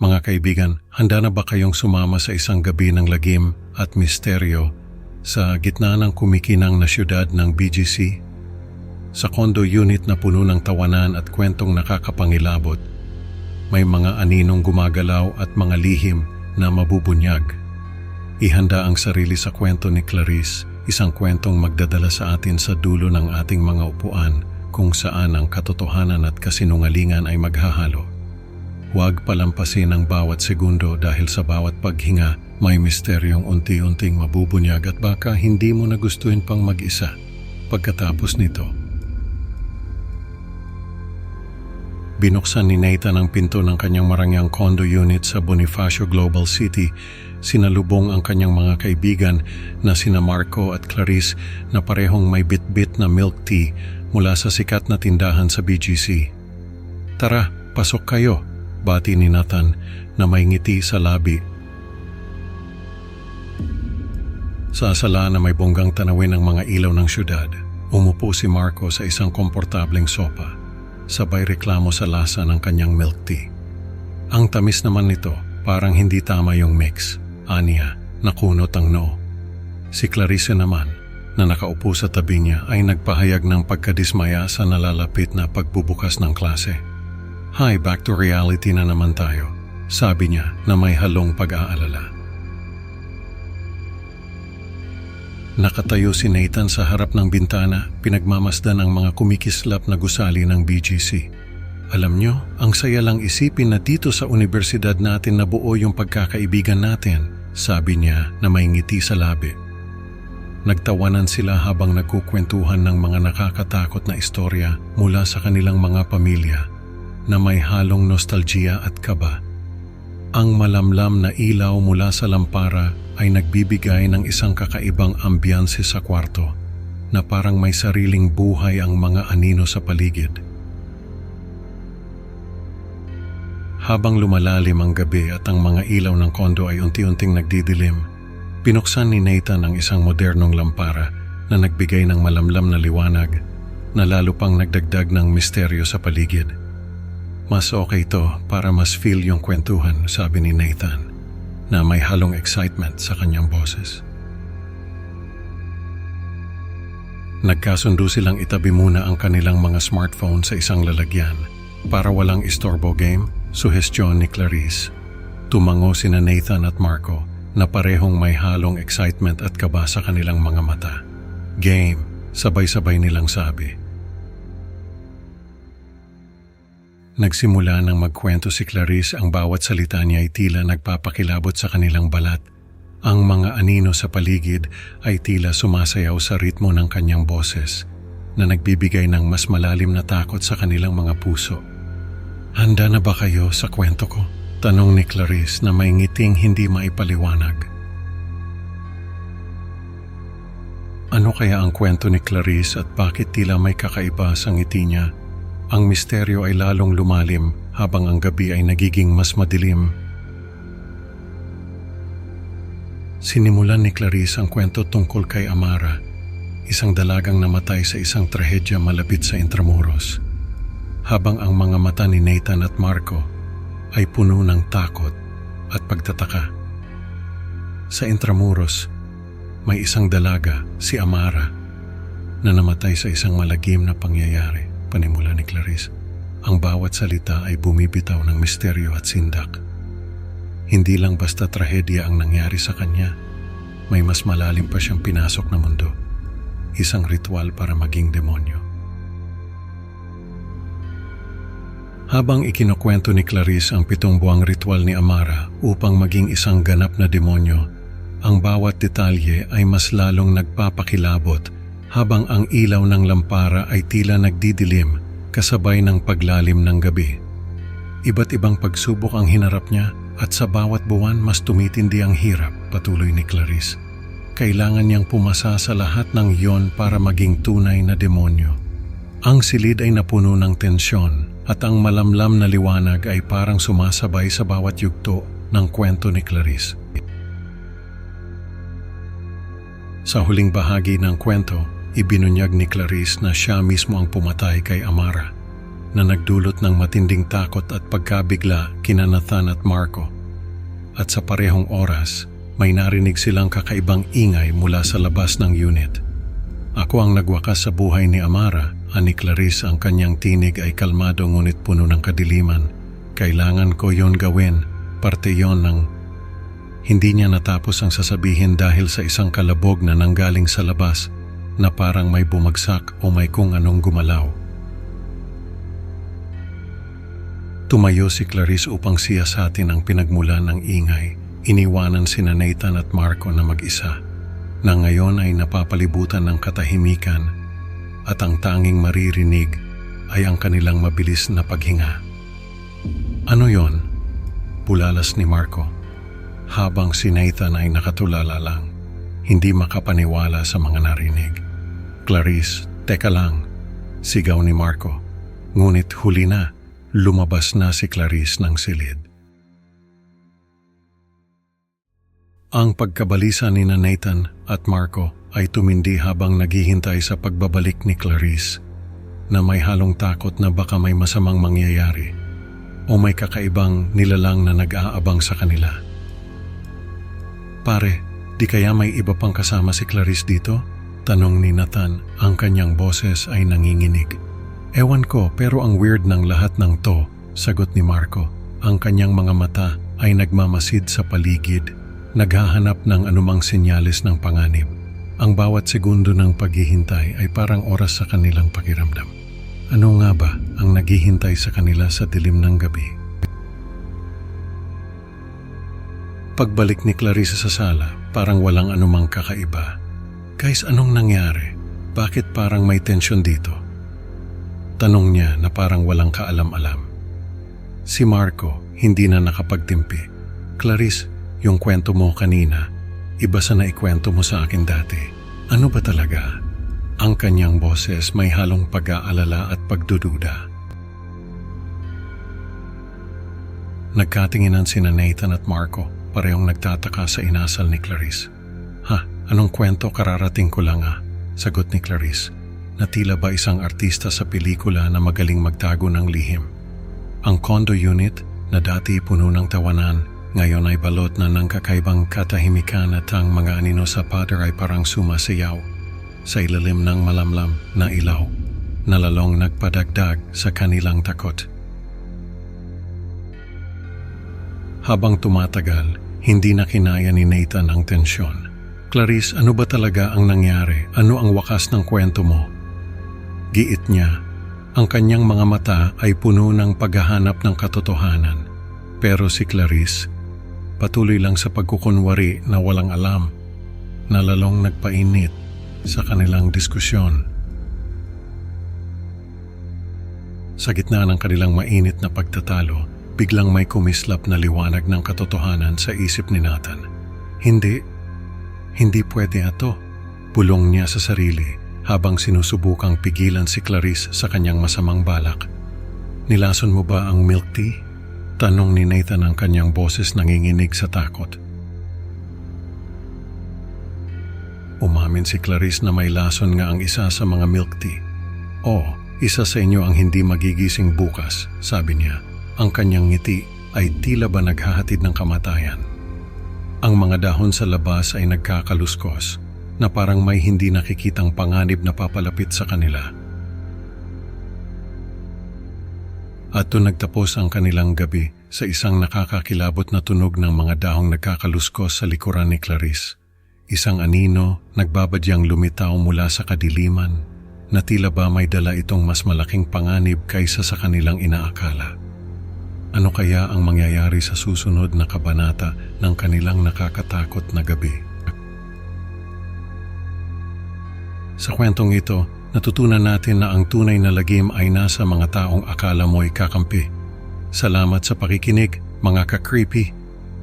Mga kaibigan, handa na ba kayong sumama sa isang gabi ng lagim at misteryo sa gitna ng kumikinang na syudad ng BGC? Sa condo unit na puno ng tawanan at kwentong nakakapangilabot, may mga aninong gumagalaw at mga lihim na mabubunyag. Ihanda ang sarili sa kwento ni Clarice, isang kwentong magdadala sa atin sa dulo ng ating mga upuan kung saan ang katotohanan at kasinungalingan ay maghahalo. Huwag palampasin ang bawat segundo dahil sa bawat paghinga may misteryong unti-unting mabubunyag at baka hindi mo nagustuhin pang mag-isa. Pagkatapos nito, binuksan ni Nathan ang pinto ng kanyang marangyang condo unit sa Bonifacio Global City. Sinalubong ang kanyang mga kaibigan na sina Marco at Clarice na parehong may bit-bit na milk tea mula sa sikat na tindahan sa BGC. "Tara, pasok kayo," bati ni Nathan na may ngiti sa labi. Sa sala na may bonggang tanawin ng mga ilaw ng syudad, umupo si Marco sa isang komportableng sopa, sabay reklamo sa lasa ng kanyang milk tea. Ang tamis naman nito, parang hindi tama yung mix. Aniya, nakunot ang noo. Si Clarice naman, na nakaupo sa tabi niya, ay nagpahayag ng pagkadismaya sa nalalapit na pagbubukas ng klase. "Hi, back to reality na naman tayo," sabi niya na may halong pag-aalala. Nakatayo si Nathan sa harap ng bintana, pinagmamasdan ang mga kumikislap na gusali ng BGC. "Alam nyo, ang saya lang isipin na dito sa universidad natin nabuo yung pagkakaibigan natin," sabi niya na may ngiti sa labi. Nagtawanan sila habang nagkukwentuhan ng mga nakakatakot na istorya mula sa kanilang mga pamilya na may halong nostalgia at kaba. Ang malamlam na ilaw mula sa lampara ay nagbibigay ng isang kakaibang ambiyanse sa kwarto na parang may sariling buhay ang mga anino sa paligid. Habang lumalalim ang gabi at ang mga ilaw ng kondo ay unti-unting nagdidilim, pinuksan ni Nathan ang isang modernong lampara na nagbigay ng malamlam na liwanag na lalo pang nagdagdag ng misteryo sa paligid. "Mas okay to para mas feel yung kwentuhan," sabi ni Nathan na may halong excitement sa kanyang boses. Nagkasundo silang itabi muna ang kanilang mga smartphone sa isang lalagyan para walang istorbo. Game, suhestyon ni Clarice. Tumango sina Nathan at Marco na parehong may halong excitement at kaba sa kanilang mga mata. "Game," sabay-sabay nilang sabi. Nagsimula nang magkwento si Clarice, ang bawat salita niya ay tila nagpapakilabot sa kanilang balat. Ang mga anino sa paligid ay tila sumasayaw sa ritmo ng kanyang boses na nagbibigay ng mas malalim na takot sa kanilang mga puso. "Handa na ba kayo sa kwento ko?" tanong ni Clarice na may ngiting hindi maipaliwanag. Ano kaya ang kwento ni Clarice at bakit tila may kakaiba sa ngiti niya? Ang misteryo ay lalong lumalim habang ang gabi ay nagiging mas madilim. Sinimulan ni Clarice ang kwento tungkol kay Amara, isang dalagang namatay sa isang trahedya malapit sa Intramuros. Habang ang mga mata ni Nathan at Marco ay puno ng takot at pagtataka. Sa Intramuros, may isang dalaga, si Amara, na namatay sa isang malagim na pangyayari. Panimula ni Clarice. Ang bawat salita ay bumibitaw ng misteryo at sindak. Hindi lang basta trahedya ang nangyari sa kanya, may mas malalim pa siyang pinasok na mundo. Isang ritual para maging demonyo. Habang ikinukwento ni Clarice ang 7 buwang ritual ni Amara upang maging isang ganap na demonyo, ang bawat detalye ay mas lalong nagpapakilabot habang ang ilaw ng lampara ay tila nagdidilim kasabay ng paglalim ng gabi. Iba't ibang pagsubok ang hinarap niya at sa bawat buwan mas tumitindi ang hirap, patuloy ni Clarice. Kailangan niyang pumasa sa lahat ng iyon para maging tunay na demonyo. Ang silid ay napuno ng tensyon at ang malamlam na liwanag ay parang sumasabay sa bawat yugto ng kwento ni Clarice. Sa huling bahagi ng kwento, ibinunyag ni Clarice na siya mismo ang pumatay kay Amara. na nagdulot ng matinding takot at pagkabigla kina Nathan at Marco. At sa parehong oras, may narinig silang kakaibang ingay mula sa labas ng unit. Ako ang nagwakas sa buhay ni Amara, ani Clarice. Ang kanyang tinig ay kalmado ngunit puno ng kadiliman. Kailangan ko yon gawin, parte yon ng... Hindi niya natapos ang sasabihin dahil sa isang kalabog na nanggaling sa labas na parang may bumagsak o may kung anong gumalaw. Tumayo si Clarice upang siyasatin ang pinagmulan ng ingay. Iniwanan sina Nathan at Marco na mag-isa, na ngayon ay napapalibutan ng katahimikan at ang tanging maririnig ay ang kanilang mabilis na paghinga. Ano yon? Bulalas ni Marco, habang si Nathan ay nakatulala lang, hindi makapaniwala sa mga narinig. Clarice, teka lang, sigaw ni Marco. Ngunit huli na, lumabas na si Clarice ng silid. Ang pagkabalisa ni Nathan at Marco ay tumindi habang naghihintay sa pagbabalik ni Clarice, na may halong takot na baka may masamang mangyayari o may kakaibang nilalang na nag-aabang sa kanila. Pare, di kaya may iba pang kasama si Clarice dito? Tanong ni Nathan, ang kanyang boses ay nanginginig. Ewan ko, pero ang weird ng lahat ng to, sagot ni Marco. Ang kanyang mga mata ay nagmamasid sa paligid, naghahanap ng anumang senyales ng panganib. Ang bawat segundo ng paghihintay ay parang oras sa kanilang pakiramdam. Ano nga ba ang naghihintay sa kanila sa dilim ng gabi? Pagbalik ni Clarice sa sala, parang walang anumang kakaiba. Guys, anong nangyari? Bakit parang may tensyon dito? Tanong niya na parang walang kaalam-alam. Si Marco hindi na nakapagtimpi. Clarice, yung kwento mo kanina, iba sa naikwento mo sa akin dati. Ano ba talaga? Ang kanyang boses may halong pag-aalala at pagdududa. Nagkatinginan sina Nathan at Marco, parehong nagtataka sa inasal ni Clarice. Anong kwento, kararating ko lang sagot ni Clarice, na tila ba isang artista sa pelikula na magaling magtago ng lihim. Ang condo unit na dati puno ng tawanan, ngayon ay balot na ng kakaibang katahimikan at ang mga anino sa pader ay parang sumasayaw sa ilalim ng malamlam na ilaw, na lalong nagpadagdag sa kanilang takot. Habang tumatagal, hindi na kinaya ni Nathan ang tensyon. Clarice, ano ba talaga ang nangyari? Ano ang wakas ng kwento mo? Giit niya, ang kanyang mga mata ay puno ng paghahanap ng katotohanan. Pero si Clarice, patuloy lang sa pagkukunwari na walang alam, na lalong nagpainit sa kanilang diskusyon. Sa gitna ng kanilang mainit na pagtatalo, biglang may kumislap na liwanag ng katotohanan sa isip ni Nathan. Hindi pwede ito, bulong niya sa sarili habang sinusubukang pigilan si Clarice sa kanyang masamang balak. Nilason mo ba ang milk tea? Tanong ni Nathan, ang kanyang boses nanginginig sa takot. Umamin si Clarice na may lason nga ang isa sa mga milk tea. Isa sa inyo ang hindi magigising bukas, sabi niya. Ang kanyang ngiti ay tila ba naghahatid ng kamatayan. Ang mga dahon sa labas ay nagkakaluskos na parang may hindi nakikitang panganib na papalapit sa kanila. At doon nagtapos ang kanilang gabi sa isang nakakakilabot na tunog ng mga dahong nagkakaluskos sa likuran ni Clarice. Isang anino nagbabadyang lumitaw mula sa kadiliman na tila ba may dala itong mas malaking panganib kaysa sa kanilang inaakala. Ano kaya ang mangyayari sa susunod na kabanata ng kanilang nakakatakot na gabi? Sa kwentong ito, natutunan natin na ang tunay na lagim ay nasa mga taong akala mo'y kakampi. Salamat sa pakikinig, mga ka-creepy.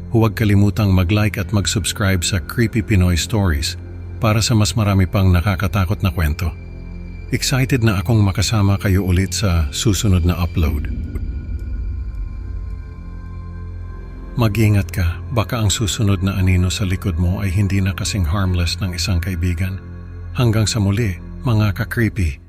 Huwag kalimutang mag-like at mag-subscribe sa Creepy Pinoy Stories para sa mas marami pang nakakatakot na kwento. Excited na akong makasama kayo ulit sa susunod na upload. Mag-ingat ka, baka ang susunod na anino sa likod mo ay hindi na kasing harmless ng isang kaibigan. Hanggang sa muli, mga ka-creepy.